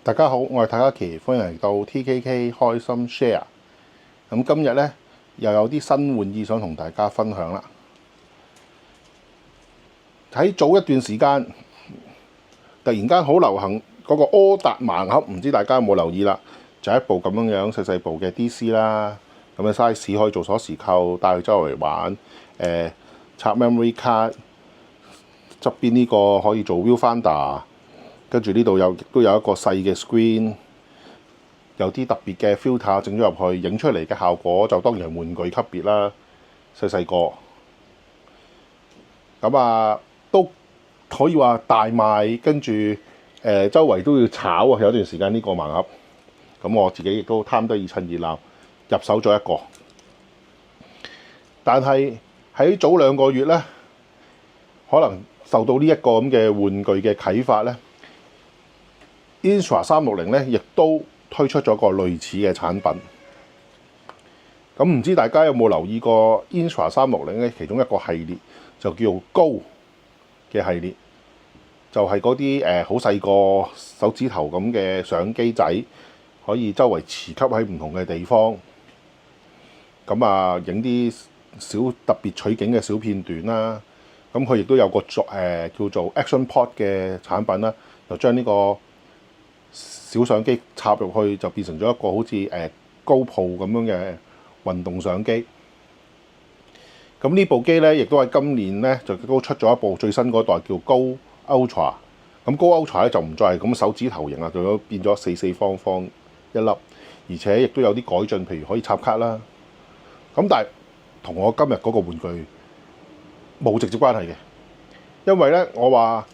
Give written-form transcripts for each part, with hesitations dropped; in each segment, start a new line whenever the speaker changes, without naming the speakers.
大家好，我係泰嘉奇，歡迎嚟到 TKK 開心 Share。咁今日呢，又有啲新玩意想同大家分享啦。喺早一段時間，突然間好流行嗰個柯達盲盒，唔知大家有冇留意啦？就係一部咁樣細細部嘅 DC 啦，咁嘅 size 可以做鎖匙扣，帶去周圍玩。插 memory card， 側邊呢個可以做 viewfinder。跟住呢度亦都有一個細嘅 screen， 有啲特別嘅 filter 整咗入去，影出嚟嘅效果就當然係玩具級別啦，細細個。咁都可以話大賣，跟住周圍都要炒啊！有段時間呢個盲盒，咁我自己亦都貪得意趁熱鬧入手咗一個。但係喺早2個月呢，可能受到呢一個咁嘅玩具嘅啟發呢。Intra 360咧，亦都推出咗個類似嘅產品。咁唔知大家有冇留意過 Intra 360咧？其中一個系列就叫做 Go 嘅系列，就係嗰啲好細個手指頭咁嘅相機仔，可以周圍磁吸喺唔同嘅地方。影啲小特別取景嘅小片段啦。咁佢亦都有個叫做 Action Pod 嘅產品啦，就將呢個小相機插入去就變成咗一個好似GoPro咁樣嘅運動相機。咁呢部機咧，亦都喺今年咧就都出咗一部最新嗰代叫 Go Ultra。咁 Go Ultra 咧就唔再係咁手指頭型啦，就變咗四四方方一粒，而且亦都有啲改進，譬如可以插卡啦。咁但係同我今日嗰個玩具冇直接關係嘅，因為咧我話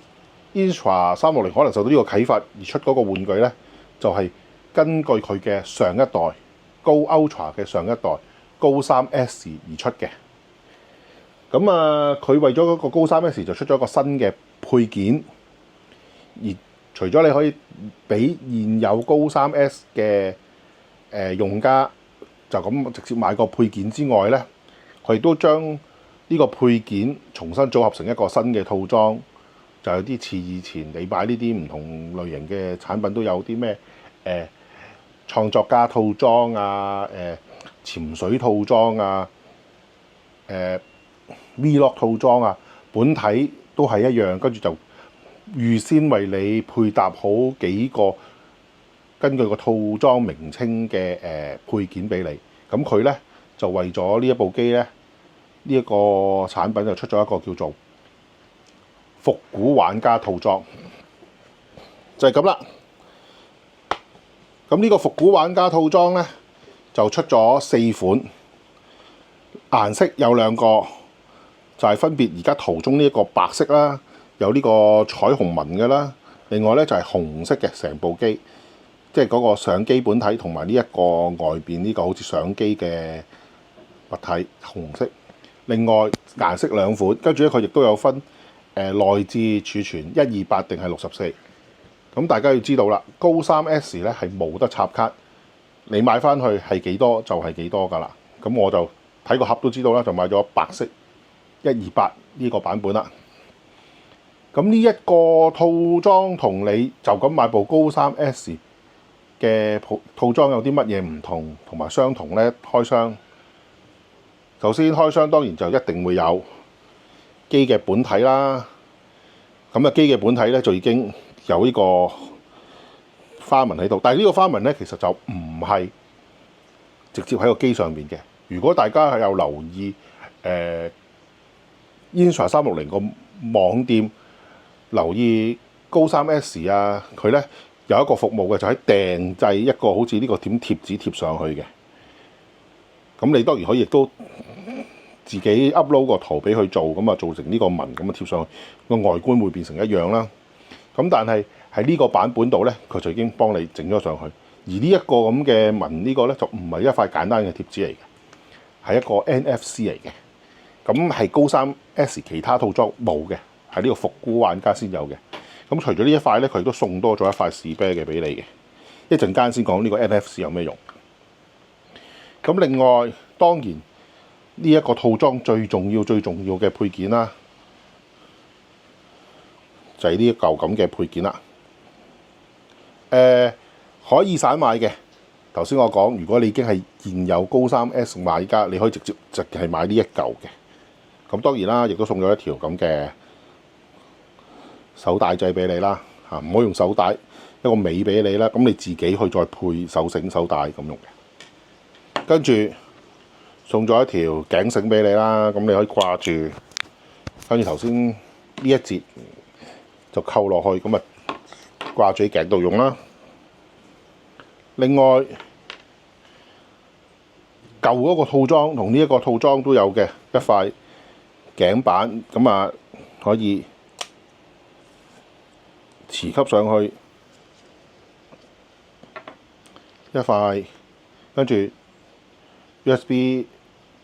Intra 360可能受到呢個啟發而出嗰個玩具呢，就係根據佢嘅上一代 Go Ultra 嘅上一代 Go 3S 而出嘅。佢為咗嗰個 Go 3S 就出咗一個新嘅配件，而除咗你可以俾現有 Go 3S 嘅用家就咁直接買個配件之外呢，佢亦都將呢個配件重新組合成一個新嘅套裝。就有啲似以前你買呢啲唔同類型嘅產品都有啲咩創作家套裝啊、潛水套裝啊、Vlog 套裝啊，本體都係一樣，跟住就預先為你配搭好幾個根據個套裝名稱嘅配件俾你。咁佢呢，就為咗呢一部機呢，呢一個產品就出咗一個叫做復古玩家套裝，就係咁啦。咁呢個復古玩家套裝呢，就出咗4款，顏色有2個，就係分別而家圖中呢一個白色啦，有呢個彩虹紋嘅啦。另外呢，就係紅色嘅成部機，即係嗰個相機本體同埋呢一個外邊呢個好似相機嘅物體紅色。另外顏色2款，跟住咧佢亦都有分內置儲存128定係64。咁大家要知道啦，Go 3S 咧係冇得插卡，你買翻去係幾多就係幾多㗎啦。咁我就睇個盒都知道啦，就買咗白色128呢個版本啦。咁呢一個套裝同你就咁買部 Go 3S 嘅套裝有啲乜嘢唔同同埋相同呢？開箱，首先開箱當然就一定會有機嘅本體啦。機嘅本體咧就已經有呢個花紋喺度，但係呢個花紋咧其實就唔係直接喺個機上面嘅。如果大家係有留意Intra 360個網店，留意 Go 3S 啊，佢咧有一個服務嘅，就喺訂製一個好似呢個點貼紙貼上去嘅。咁你當然可以亦都自己 upload 個圖俾佢做，咁做成呢個紋咁貼上去，個外觀會變成一樣啦。咁但係喺呢個版本度咧，佢就已經幫你整咗上去。而呢一個咁嘅紋呢個咧，就唔係一塊簡單嘅貼紙嚟嘅，係一個 NFC 嚟嘅。咁係Go 3S其他套裝冇嘅，係呢個復古玩家先有嘅。咁除咗呢一塊咧，佢亦都送多咗一塊士啤嘅俾你嘅。一陣間先講呢個 NFC 有咩用。咁另外當然呢一個套裝最重要嘅配件啦，就係呢一嚿咁嘅配件啦。可以散買嘅。頭先我講，如果你已經係現有高三 S 買家，你可以直接就係買呢一嚿嘅。咁當然啦，亦都送咗一條咁嘅手帶仔俾你啦，嚇唔好用手帶，一個尾俾你啦。咁你自己去再配手繩、手帶咁用嘅。跟住送咗一條頸繩俾你啦，咁你可以掛住，跟住頭先呢一節就扣落去，咁啊掛住喺頸度用啦。另外舊嗰個套裝同呢一個套裝都有嘅一塊頸板，咁啊可以磁吸上去一塊，跟住 USB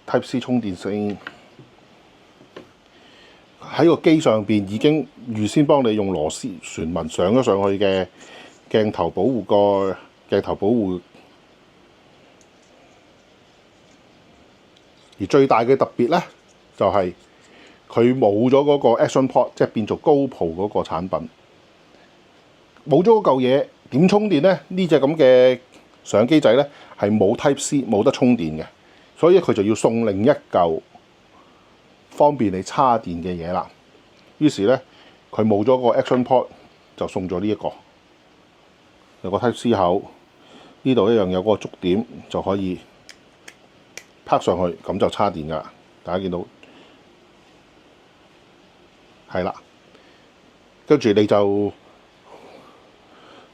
Type-C 充電線喺個機上邊已經預先幫你用螺絲旋紋上咗上去嘅鏡頭保護蓋。鏡頭保護，而最大嘅特別咧，就係佢冇咗嗰個 Action Port， 即係變做 GoPro 嗰個產品，冇咗嗰嚿嘢點充電咧？呢隻咁嘅相機仔咧係冇 Type-C， 冇得充電嘅，所以佢就要送另一嚿方便你叉電嘅嘢啦。於是咧，佢冇咗個 Action Port， 就送咗呢一個，有個 Type-C 口。呢度一樣有個觸點就可以拍上去，咁就叉電㗎。大家見到係啦，跟住你就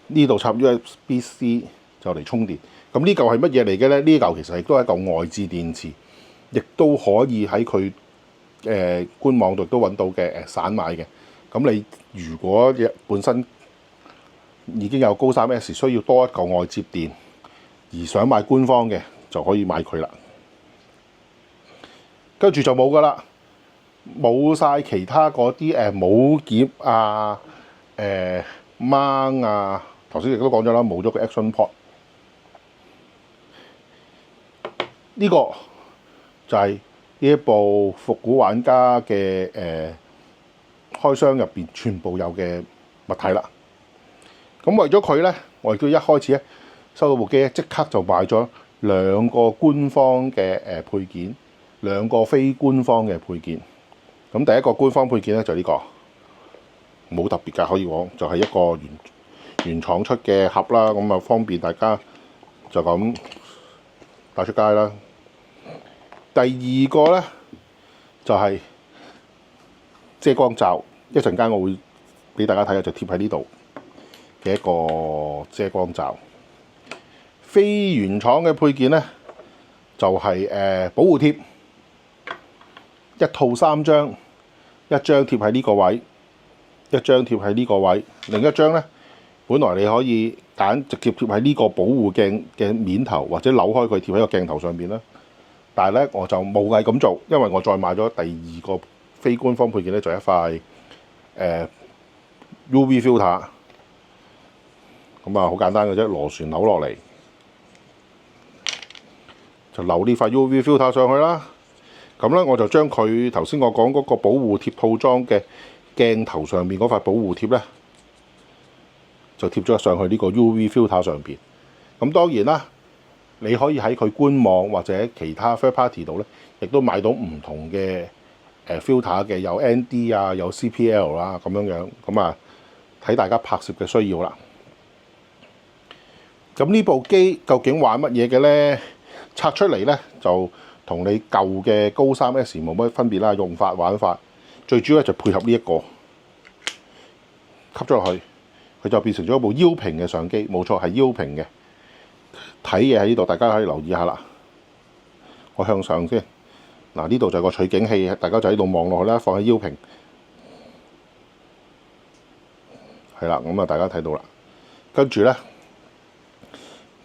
呢度插 USB-C 就嚟充電。咁呢嚿係乜嘢嚟嘅咧？呢嚿其實亦都係一嚿外置電池，亦都可以喺佢官網度都揾到嘅散買嘅。咁你如果本身已經有高三 S， 需要多一嚿外接電，而想買官方嘅就可以買佢啦。跟住就冇噶啦，冇晒其他嗰啲冇夾啊、掹啊。頭先亦都講咗啦，冇咗個 Action Port。呢個就係呢一部復古玩家嘅開箱入邊全部有嘅物體啦。咁為咗佢咧，我亦都一開始咧收到部機咧，即刻就買咗兩個官方嘅配件，兩個非官方嘅配件。咁第一個官方配件咧就呢個，冇特別㗎，可以講就係一個原廠出嘅盒啦。咁啊方便大家就咁帶出街啦。第二個咧就係遮光罩，一陣間我會俾大家睇下，就貼喺呢度嘅一個遮光罩。非原廠嘅配件咧就係保護貼，一套3張，一張貼喺呢個位，一張貼喺呢個位，另一張咧本來你可以揀直接貼喺呢個保護鏡嘅面頭，或者扭開佢貼喺個鏡頭上邊啦。但係咧我就冇計咁做，因為我再買咗第二個非官方配件咧，就係一塊UV filter。咁啊好簡單嘅啫，螺旋扭落嚟就扭呢塊 UV filter 上去啦。咁咧我就將佢頭先我講嗰個保護貼套裝嘅鏡頭上面嗰塊保護貼咧，就貼咗上去呢個 UV filter 上邊。咁當然啦，你可以喺佢官網或者其他 third party 度咧，亦都買到唔同嘅filter 嘅，有 ND 啊，有 CPL 啦咁樣樣。咁啊睇大家拍攝嘅需要啦。咁呢部機究竟玩乜嘢嘅咧？拆出嚟咧就同你舊嘅高三 S 冇乜分別啦，用法玩法最主要就配合呢一個吸咗落去，佢就變成咗一部腰屏嘅相機。冇錯，係腰屏嘅。睇嘢喺呢度，大家可以留意下啦。我向上先，嗱呢度就係個取景器，大家就喺度望落去啦，放喺腰屏，係啦。咁啊，大家睇到啦。跟住咧，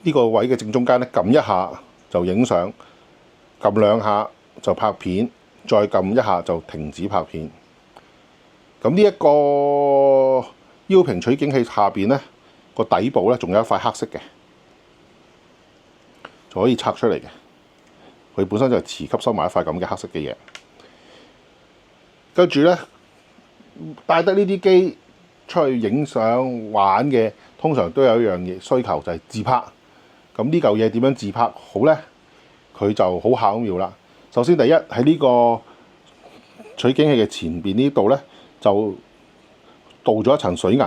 呢個位嘅正中間咧，撳一下就影相，撳2下就拍片，再撳1下就停止拍片。咁呢一個腰屏取景器下邊咧，個底部咧仲有一塊黑色嘅，就可以拆出嚟嘅。佢本身就係磁吸收埋一塊咁嘅黑色嘅嘢。跟住咧，帶得呢啲機出去影相玩嘅，通常都有一樣嘢需求就係自拍。咁呢嚿嘢點樣自拍好呢？佢就好巧妙啦。首先第一喺呢個取景器嘅前邊呢度呢，就鍍咗一層水銀，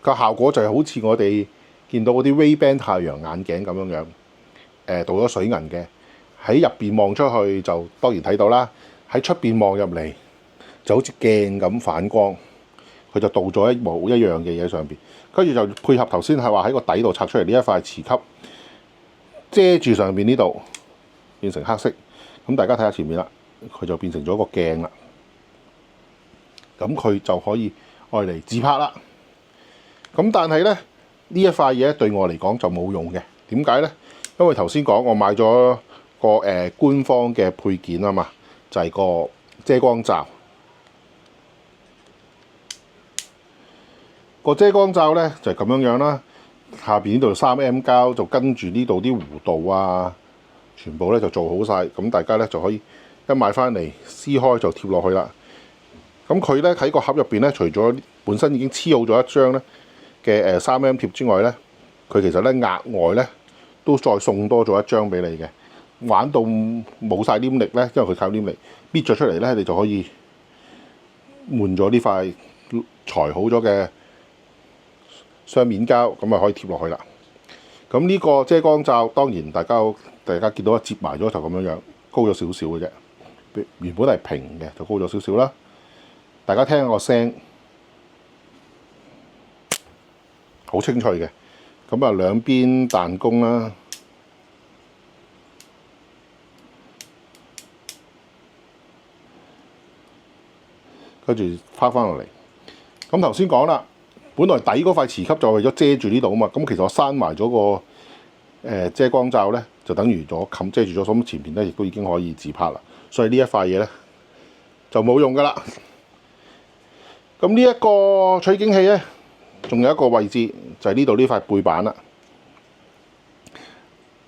個效果就係好似我哋見到嗰啲 Ray-Ban 太陽眼鏡咁樣樣，鍍咗水銀嘅。喺入邊望出去就當然睇到啦，喺出邊望入嚟就好似鏡咁反光。佢就鍍咗一模一樣嘅嘢上邊，跟住就配合頭先係話喺個底度拆出嚟呢一塊磁吸，遮住上邊呢度變成黑色。咁大家睇下前面啦，佢就變成咗個鏡啦。咁佢就可以愛嚟自拍啦。咁但係咧呢一塊嘢對我嚟講就冇用嘅。點解咧？因為頭先講我買咗個官方嘅配件啊嘛，就係個遮光罩。個遮光罩咧就係咁樣樣啦，下邊呢度3M 膠就跟住呢度啲弧度啊，全部咧就做好晒。咁大家咧就可以一買翻嚟撕開就貼落去啦。咁佢咧喺個盒入邊咧，除咗本身已經黐好咗一張咧嘅3M 貼之外咧，佢其實咧額外咧都再送多咗一張俾你嘅。玩到冇晒黏力咧，因為佢靠黏力搣咗出嚟咧，你就可以換咗呢塊裁好咗嘅雙面膠，咁啊可以貼落去啦。咁呢個遮光罩當然大家見到接埋咗就咁樣樣，高咗少少嘅啫。原本係平嘅，就高咗少少啦。大家聽下個聲，好清脆嘅。咁啊兩邊彈弓啦，跟住拋翻落嚟。咁頭先講啦。本來底嗰塊磁吸就為咗遮住呢度啊嘛，咁其實我閂埋咗個遮光罩咧，就等於咗冚遮住咗，咁前邊咧亦都已經可以自拍啦。所以呢一塊嘢咧就冇用噶啦。咁呢一個取景器咧，仲有一個位置就係呢度呢塊背板啦。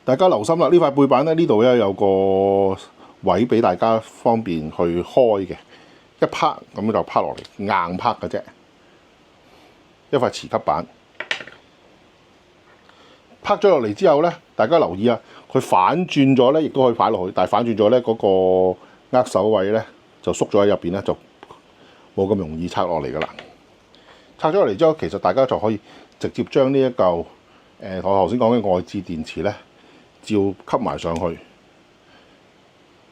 大家留心啦，呢塊背板咧呢度咧有個位俾大家方便去開嘅，一拍咁就拍落嚟，硬拍嘅啫。一塊磁吸板拍咗落嚟之後咧，大家留意啊，佢反轉咗咧，亦都可以擺落去，但係反轉咗咧嗰個握手位咧就縮咗喺入邊咧，就冇咁容易拆落嚟噶啦。拆咗落嚟之後，其實大家就可以直接將呢一嚿我頭先講嘅外置電池咧，照吸埋上去。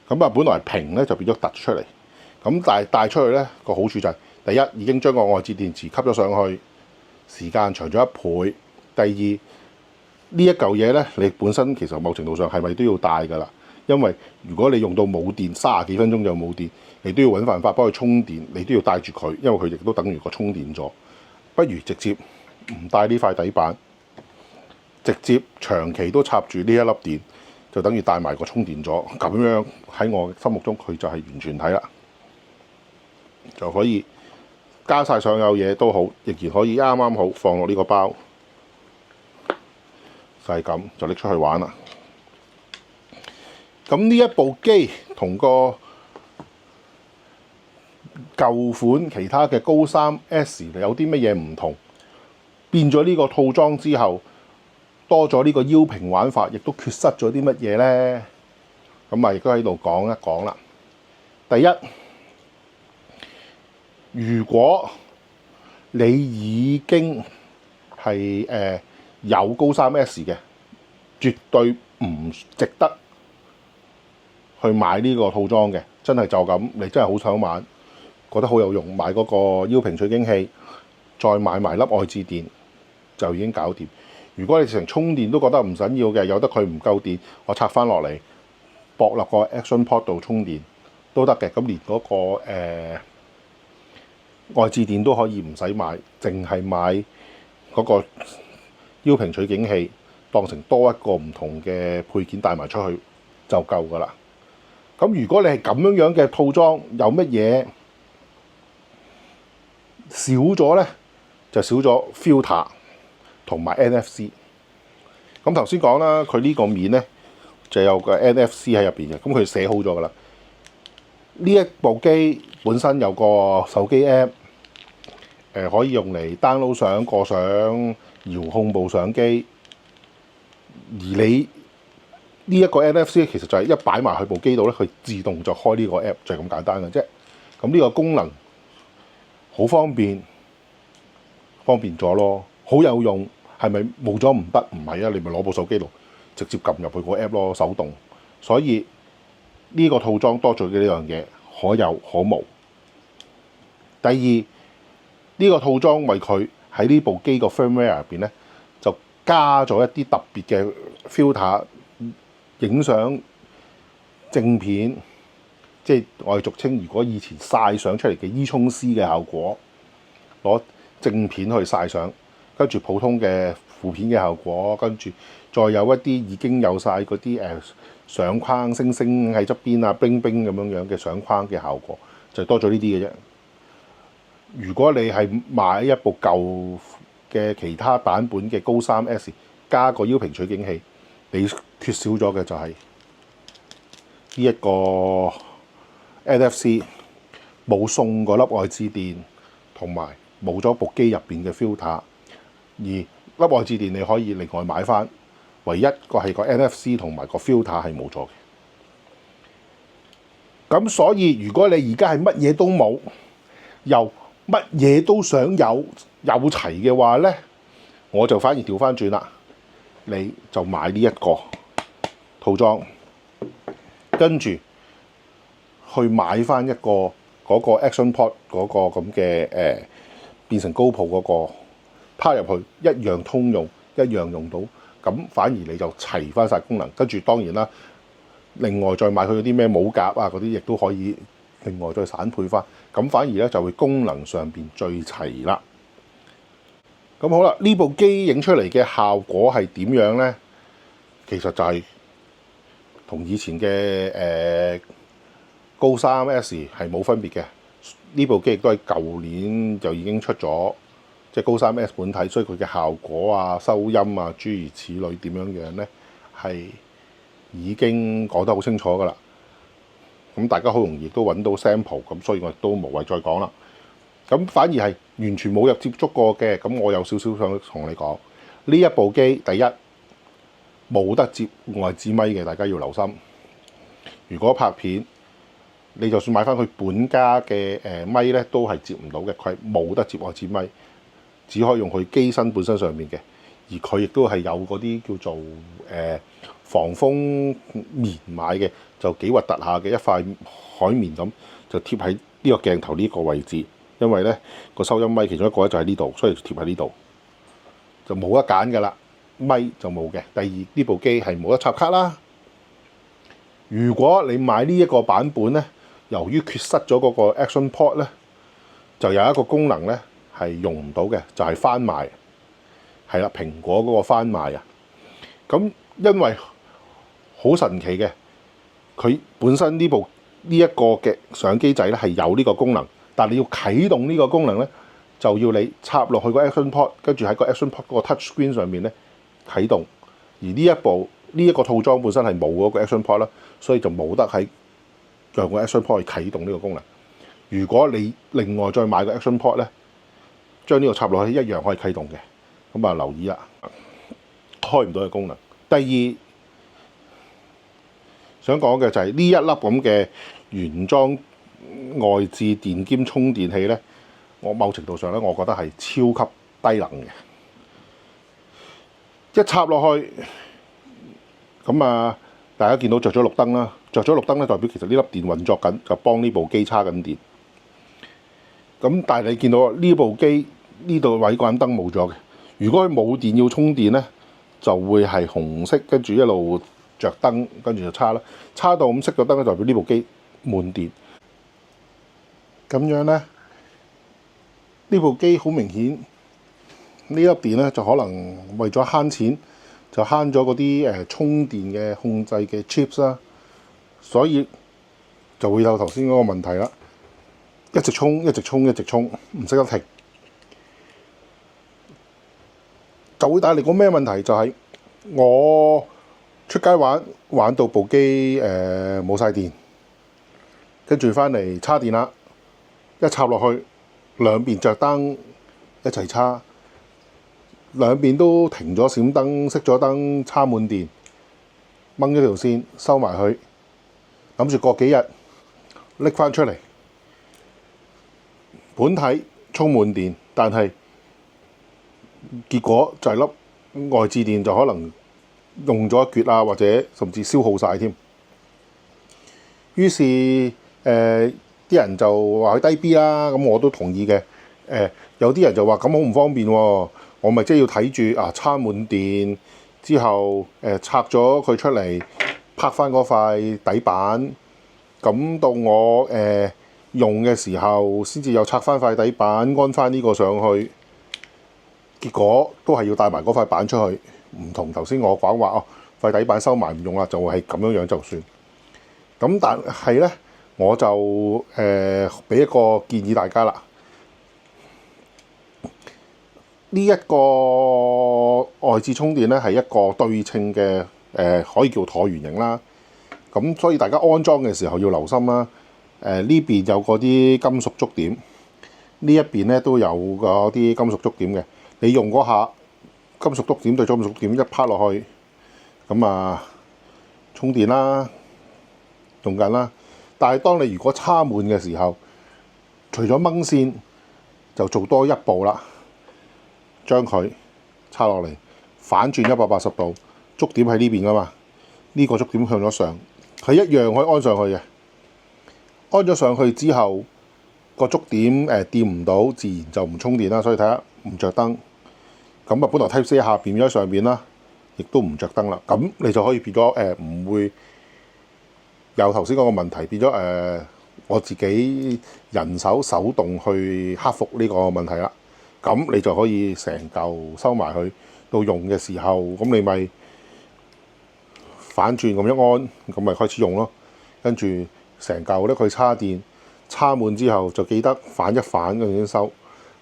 咁啊，本來係平咧，就變咗突出嚟。咁但係帶出去咧個好處就係、是，第一已經將個外置電池吸咗上去。時間長咗1倍。第二呢一嚿嘢咧，你本身其實某程度上係咪都要帶㗎啦？因為如果你用到冇電，30幾分鐘就冇電，你都要揾辦法幫佢充電，你都要帶住佢，因為佢亦都等於個充電座。不如直接唔帶呢塊底板，直接長期都插住呢一粒電，就等於帶埋個充電座。咁樣喺我心目中佢就係完全體啦，就可以。加晒所有嘢都好，仍然可以啱啱好放落呢個包，就係咁就拎出去玩啦。咁呢一部機同個舊款其他嘅高3 S 有啲乜嘢唔同？變咗呢個套裝之後，多咗呢個腰屏玩法，亦都缺失咗啲乜嘢呢？咁啊，亦都喺度講一講啦。第一，如果你已經係有高3 S 嘅，絕對唔值得去買呢個套裝嘅。真係就咁，你真係好想玩，覺得好有用，買嗰個腰屏取景器，再買埋粒外置電就已經搞掂。如果你成充電都覺得唔緊要嘅，有得佢唔夠電，我拆翻落嚟駁落個 Action Port 度充電都得嘅。咁連嗰個外置電都可以唔使買，淨係買嗰個腰屏取景器，當成多一個唔同嘅配件帶埋出去就夠㗎啦。咁如果你係咁樣嘅套裝，有乜嘢少咗咧？就少咗 filter 同埋 NFC。咁頭先講啦，佢呢個面咧就有個 NFC 喺入邊嘅，咁佢寫好咗㗎啦。呢一部機本身有個手機 app，可以用嚟 download 相、過相、遙控部相機。而你呢一個 NFC 其實就係一擺埋去部機度咧，佢自動就開呢個 app， 就係咁簡單嘅啫。咁呢個功能好方便咗咯，好有用。係咪冇咗唔得？唔係啊，你咪攞部手機度直接撳入去個 app 咯，手動。所以呢個套裝多咗嘅呢樣嘢，可有可無。第二，呢個套裝為佢喺呢部機個 firmware 入邊咧，就加咗一啲特別嘅 filter， 影相正片，即係我哋俗稱，如果以前曬相出嚟嘅 E-冲 C 嘅效果，攞正片去曬相，跟住普通嘅負片嘅效果，跟住再有一啲已經有晒嗰啲相框星星喺側邊啊，冰冰咁樣嘅相框嘅效果，就多咗呢啲嘅啫。如果你係買一部舊嘅其他版本嘅高3 S 加個腰屏取景器，你缺少咗嘅就係呢一個 NFC 冇送嗰粒外置電，同埋冇咗部機入邊嘅 filter。而粒外置電你可以另外買翻，唯一個係個 NFC 同埋個 filter 係冇咗嘅。咁所以如果你而家係乜嘢都冇，又乜嘢都想有齊嘅話咧，我就反而調翻轉啦，你就買呢一個套裝，跟住去買翻一個嗰個 Action Port 嗰個咁嘅變成 GoPro 嗰個，拋入去一樣通用，一樣用到，咁反而你就齊翻晒功能。跟住當然啦，另外再買佢嗰啲咩帽夾啊嗰啲，亦都可以另外再散配翻。咁反而咧就會功能上邊最齊啦。咁好啦，呢部機影出嚟嘅效果係點樣咧？其實就係同以前嘅高3 S 係冇分別嘅。呢部機亦都係舊年就已經出咗，即係高3 S 本體，所以佢嘅效果啊、收音啊諸如此類點樣咧，係已經講得好清楚噶啦。咁大家好容易都揾到 sample， 咁所以我亦都無謂再講啦。咁反而係完全冇入接觸過嘅，咁我有少少想同你講，呢一部機第一冇得接外置咪嘅，大家要留心。如果拍片，你就算買翻佢本家嘅咪咧，都係接唔到嘅，佢係冇得接外置咪，只可以用佢機身本身上面嘅。而佢亦都係有嗰啲叫做防風棉買嘅，就幾核突下嘅一塊海綿咁，就貼喺呢個鏡頭呢個位置。因為咧個收音咪其中一個咧就喺呢度，所以就貼喺呢度，就冇得揀㗎啦。咪就冇嘅。第二，呢部機係冇得插卡啦。如果你買呢一個版本咧，由於缺失咗嗰個 Action Port 咧，就有一個功能咧係用唔到嘅，就係翻賣。係啦，蘋果嗰個翻賣啊。咁因為好神奇嘅，佢本身呢一個嘅相機仔咧係有呢個功能，但係你要啟動呢個功能咧，就要你插落去個 Action Port， 跟住喺個 Action Port 嗰個 Touch Screen 上面咧啟動。而呢一個套裝本身係冇嗰個 Action Port 啦，所以就冇得喺用個 Action Port 去啟動呢個功能。如果你另外再買個 Action Port 咧，將呢個插落去一樣可以啟動嘅。咁啊，留意啦，開唔到嘅功能。第二想講嘅就係呢一粒咁嘅原裝外置電兼充電器咧，我某程度上咧，我覺得係超級低能嘅。一插落去，咁啊，大家見到着咗綠燈啦，着咗綠燈咧，代表其實呢粒電運作緊，就幫呢部機叉緊電。咁但係你見到呢部機呢度位嗰盞燈冇咗嘅。如果佢冇電要充電咧，就會係紅色，跟住一路着燈，跟住就叉啦。叉到咁熄咗燈咧，代表呢部機滿電。咁樣咧，呢部機好明顯，呢粒電咧就可能為咗慳錢，就慳咗嗰啲充電嘅控制嘅 chips 啦，所以就會有頭先嗰個問題啦。一直充，一直充，一直充，唔識得停。就會帶嚟個咩問題？就係我出街玩到部機冇晒電，跟住翻嚟叉電啦，一插落去兩邊着燈，一齊叉，兩邊都停咗閃燈，熄咗燈，叉滿電，掹咗條線收埋佢，諗住過幾日拎翻出嚟，本體充滿電，但係結果就係粒外置電就可能用咗一橛啊，或者甚至消耗晒添。於是啲人就話佢低 B 啦，咁我都同意嘅。有啲人就話咁好唔方便喎，我咪即係要睇住叉滿電之後拆咗佢出嚟，拍翻嗰塊底板，咁到我用嘅時候先至又拆翻塊底板，安翻呢個上去。結果都係要帶埋嗰塊板出去，唔同頭先我講話塊底板收埋唔用啦，就係咁樣就算。咁但係呢，我就俾一個建議大家啦。呢一個外置充電呢係一個對稱嘅可以叫橢圓形啦。咁所以大家安裝嘅時候要留心啦。呢邊有嗰啲金屬觸點，呢一邊呢都有嗰啲金屬觸點嘅。你用嗰下金屬觸點對金屬觸點一拍落去，咁充電啦，用緊啦。但係當你如果叉滿嘅時候，除咗掹線，就做多一步啦，將佢叉落嚟，反轉180度，觸點喺呢邊噶嘛，呢個觸點向咗上，佢一樣可以安上去嘅。安咗上去之後，個觸點掂唔到，自然就唔充電啦。所以睇下唔着燈。咁本來 Type-C 下邊變咗上邊啦，亦都唔着燈啦。咁你就可以變咗唔會有頭先嗰個問題，變咗我自己人手手動去克服呢個問題啦。咁你就可以成嚿收埋去，到用嘅時候，咁你咪反轉咁一安，咁咪開始用咯。跟住成嚿咧佢叉電，叉滿之後就記得反一反咁先收。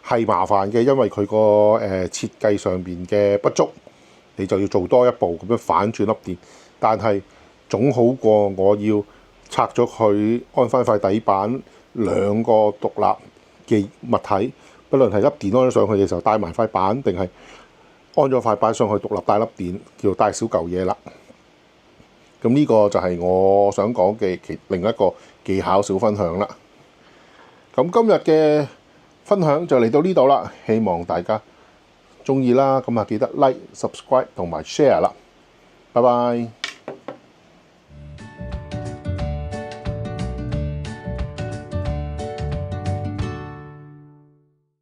係麻煩嘅，因為佢個設計上邊嘅不足，你就要做多一步咁樣反轉粒電。但係總好過我要拆咗佢安翻塊底板，兩個獨立嘅物體，不論係粒電安咗上去嘅時候帶埋塊板，定係安咗塊板上去獨立帶粒電，叫帶少嚿嘢啦。咁呢個就係我想講嘅另一個技巧小分享啦。咁今日嘅分享就嚟到呢度啦，希望大家鍾意啦，咁記得 like、subscribe 同埋 share 啦，拜拜。